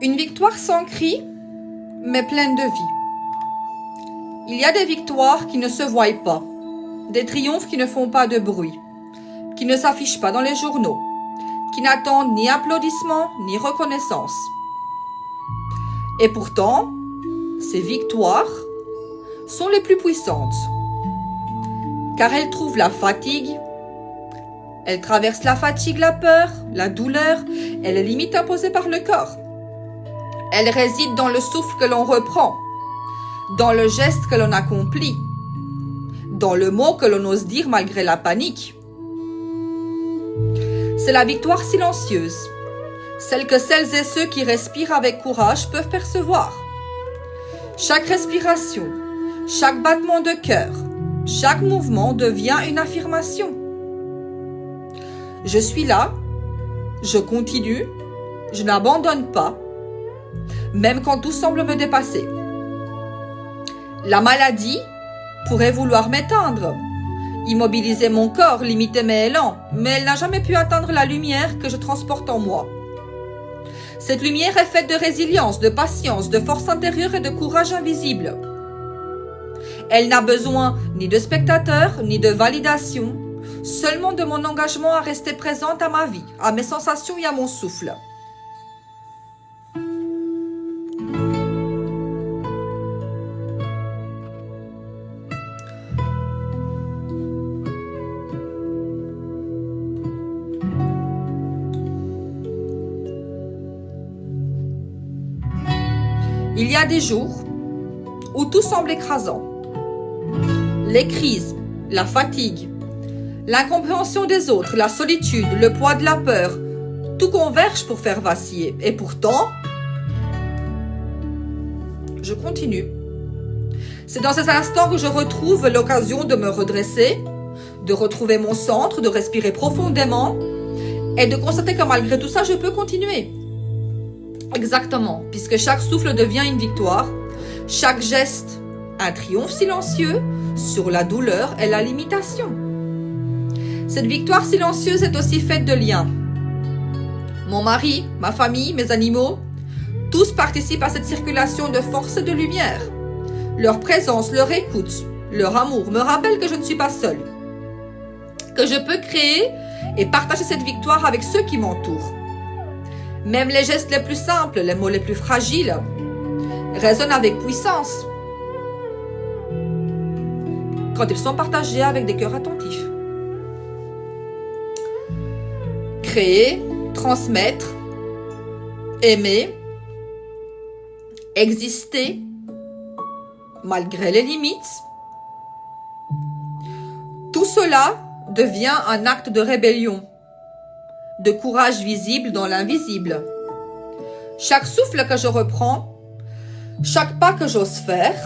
Une victoire sans cri, mais pleine de vie. Il y a des victoires qui ne se voient pas, des triomphes qui ne font pas de bruit, qui ne s'affichent pas dans les journaux, qui n'attendent ni applaudissements ni reconnaissance. Et pourtant, ces victoires sont les plus puissantes, car elles trouvent la fatigue, elles traversent la fatigue, la peur, la douleur et les limites imposées par le corps. Elles résident dans le souffle que l'on reprend, dans le geste que l'on accomplit, dans le mot que l'on ose dire malgré la panique. C'est la victoire silencieuse, celle que celles et ceux qui respirent avec courage peuvent percevoir. Chaque respiration, chaque battement de cœur, chaque mouvement devient une affirmation. Je suis là, je continue, je n'abandonne pas, même quand tout semble me dépasser. La maladie pourrait vouloir m'éteindre, immobiliser mon corps, limiter mes élans, mais elle n'a jamais pu atteindre la lumière que je transporte en moi. Cette lumière est faite de résilience, de patience, de force intérieure et de courage invisible. Elle n'a besoin ni de spectateurs, ni de validation, seulement de mon engagement à rester présente à ma vie, à mes sensations et à mon souffle. Il y a des jours où tout semble écrasant. Les crises, la fatigue, l'incompréhension des autres, la solitude, le poids de la peur, tout converge pour faire vaciller. Et pourtant, je continue. C'est dans ces instants que je retrouve l'occasion de me redresser, de retrouver mon centre, de respirer profondément et de constater que malgré tout ça, je peux continuer. Exactement, puisque chaque souffle devient une victoire, chaque geste un triomphe silencieux sur la douleur et la limitation. Cette victoire silencieuse est aussi faite de liens. Mon mari, ma famille, mes animaux, tous participent à cette circulation de force et de lumière. Leur présence, leur écoute, leur amour me rappellent que je ne suis pas seule, que je peux créer et partager cette victoire avec ceux qui m'entourent. Même les gestes les plus simples, les mots les plus fragiles, résonnent avec puissance quand ils sont partagés avec des cœurs attentifs. Créer, transmettre, aimer, exister, malgré les limites, tout cela devient un acte de rébellion, de courage visible dans l'invisible. Chaque souffle que je reprends, chaque pas que j'ose faire,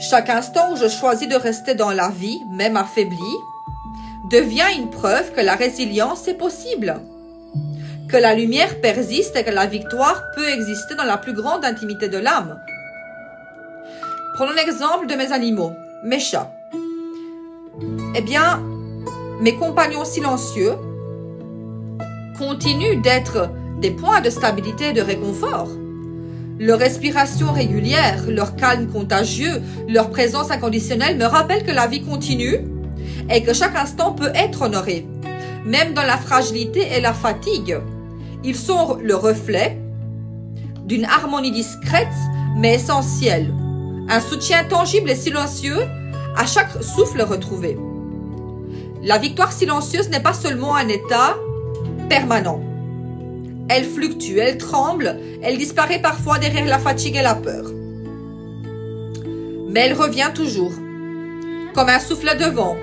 chaque instant où je choisis de rester dans la vie, même affaiblie, devient une preuve que la résilience est possible, que la lumière persiste et que la victoire peut exister dans la plus grande intimité de l'âme. Prenons l'exemple de mes animaux, mes chats. Eh bien, mes compagnons silencieux continuent d'être des points de stabilité et de réconfort. Leur respiration régulière, leur calme contagieux, leur présence inconditionnelle me rappellent que la vie continue et que chaque instant peut être honoré, même dans la fragilité et la fatigue. Ils sont le reflet d'une harmonie discrète mais essentielle, un soutien tangible et silencieux à chaque souffle retrouvé. La victoire silencieuse n'est pas seulement un état permanent. Elle fluctue, elle tremble, elle disparaît parfois derrière la fatigue et la peur. Mais elle revient toujours, comme un souffle de vent,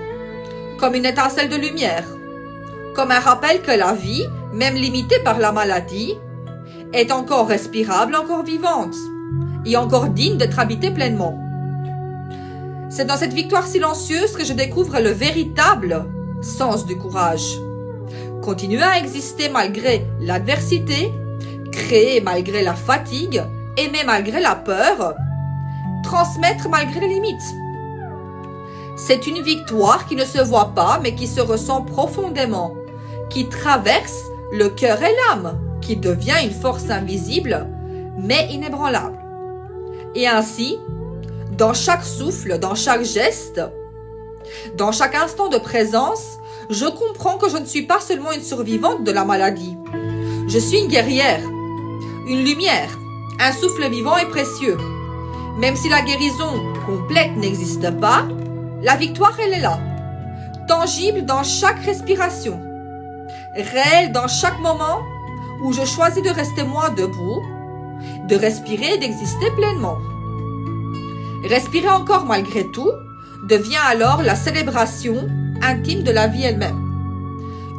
comme une étincelle de lumière, comme un rappel que la vie, même limitée par la maladie, est encore respirable, encore vivante, et encore digne d'être habitée pleinement. C'est dans cette victoire silencieuse que je découvre le véritable sens du courage. Continuer à exister malgré l'adversité, créer malgré la fatigue, aimer malgré la peur, transmettre malgré les limites. C'est une victoire qui ne se voit pas mais qui se ressent profondément, qui traverse le cœur et l'âme, qui devient une force invisible, mais inébranlable. Et ainsi, dans chaque souffle, dans chaque geste, dans chaque instant de présence, je comprends que je ne suis pas seulement une survivante de la maladie. Je suis une guerrière, une lumière, un souffle vivant et précieux. Même si la guérison complète n'existe pas, la victoire, elle est là, tangible dans chaque respiration, réelle dans chaque moment où je choisis de rester moi debout, de respirer et d'exister pleinement. Respirer encore malgré tout devient alors la célébration intime de la vie elle-même.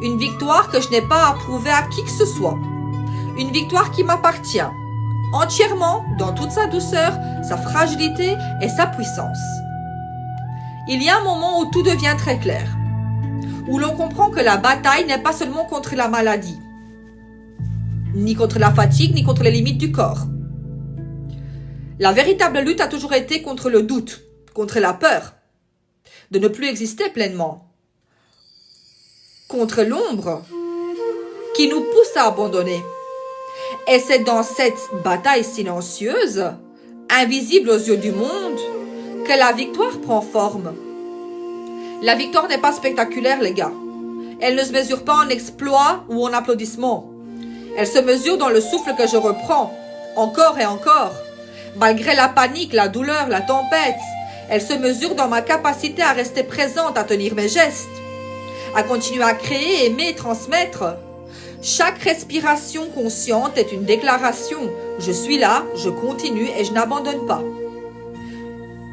Une victoire que je n'ai pas à prouver à qui que ce soit. Une victoire qui m'appartient, entièrement, dans toute sa douceur, sa fragilité et sa puissance. Il y a un moment où tout devient très clair, où l'on comprend que la bataille n'est pas seulement contre la maladie, ni contre la fatigue, ni contre les limites du corps. La véritable lutte a toujours été contre le doute, contre la peur de ne plus exister pleinement, contre l'ombre qui nous pousse à abandonner. Et c'est dans cette bataille silencieuse, invisible aux yeux du monde, que la victoire prend forme. La victoire n'est pas spectaculaire, les gars. Elle ne se mesure pas en exploits ou en applaudissements. Elle se mesure dans le souffle que je reprends, encore et encore. Malgré la panique, la douleur, la tempête, elle se mesure dans ma capacité à rester présente, à tenir mes gestes, à continuer à créer, aimer, transmettre. Chaque respiration consciente est une déclaration. Je suis là, je continue et je n'abandonne pas.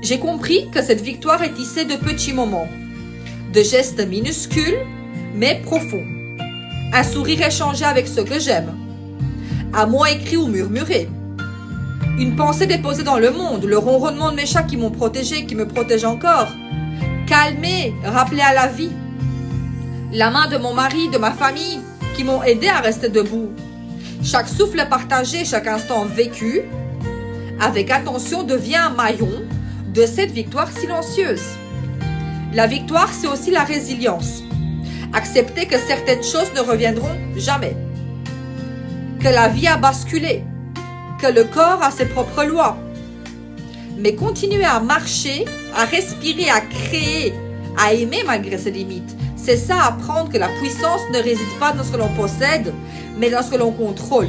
J'ai compris que cette victoire est tissée de petits moments, de gestes minuscules mais profonds. Un sourire échangé avec ceux que j'aime, un mot écrit ou murmuré, une pensée déposée dans le monde, le ronronnement de mes chats qui m'ont protégé, qui me protègent encore, calmé, rappelé à la vie, la main de mon mari, de ma famille, qui m'ont aidé à rester debout. Chaque souffle partagé, chaque instant vécu, avec attention, devient un maillon de cette victoire silencieuse. La victoire, c'est aussi la résilience. Accepter que certaines choses ne reviendront jamais. Que la vie a basculé. Que le corps a ses propres lois. Mais continuer à marcher, à respirer, à créer, à aimer malgré ses limites. C'est ça, apprendre que la puissance ne réside pas dans ce que l'on possède, mais dans ce que l'on contrôle.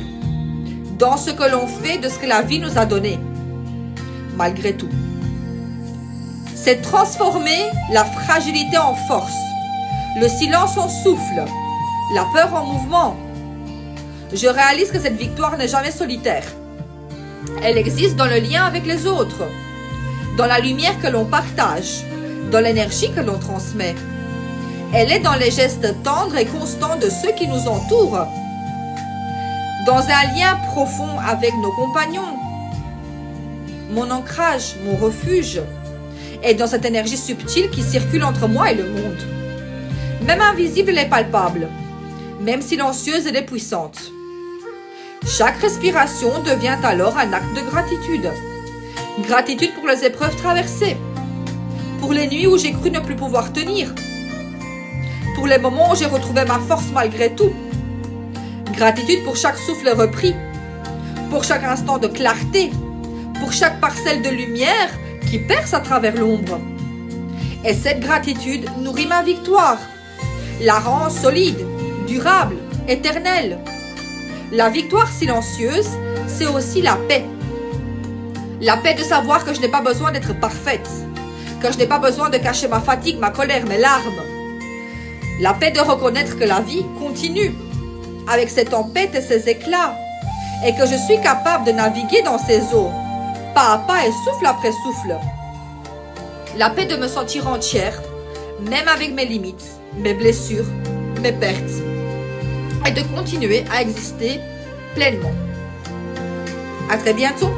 Dans ce que l'on fait de ce que la vie nous a donné. Malgré tout. C'est transformer la fragilité en force, le silence en souffle, la peur en mouvement. Je réalise que cette victoire n'est jamais solitaire. Elle existe dans le lien avec les autres, dans la lumière que l'on partage, dans l'énergie que l'on transmet. Elle est dans les gestes tendres et constants de ceux qui nous entourent, dans un lien profond avec nos compagnons, mon ancrage, mon refuge, et dans cette énergie subtile qui circule entre moi et le monde. Même invisible, elle est palpable, même silencieuse, elle est puissante. Chaque respiration devient alors un acte de gratitude. Gratitude pour les épreuves traversées, pour les nuits où j'ai cru ne plus pouvoir tenir, pour les moments où j'ai retrouvé ma force malgré tout. Gratitude pour chaque souffle repris, pour chaque instant de clarté, pour chaque parcelle de lumière qui perce à travers l'ombre. Et cette gratitude nourrit ma victoire, la rend solide, durable, éternelle. La victoire silencieuse, c'est aussi la paix. La paix de savoir que je n'ai pas besoin d'être parfaite, que je n'ai pas besoin de cacher ma fatigue, ma colère, mes larmes. La paix de reconnaître que la vie continue, avec ses tempêtes et ses éclats, et que je suis capable de naviguer dans ces eaux, pas à pas et souffle après souffle. La paix de me sentir entière, même avec mes limites, mes blessures, mes pertes, et de continuer à exister pleinement. À très bientôt.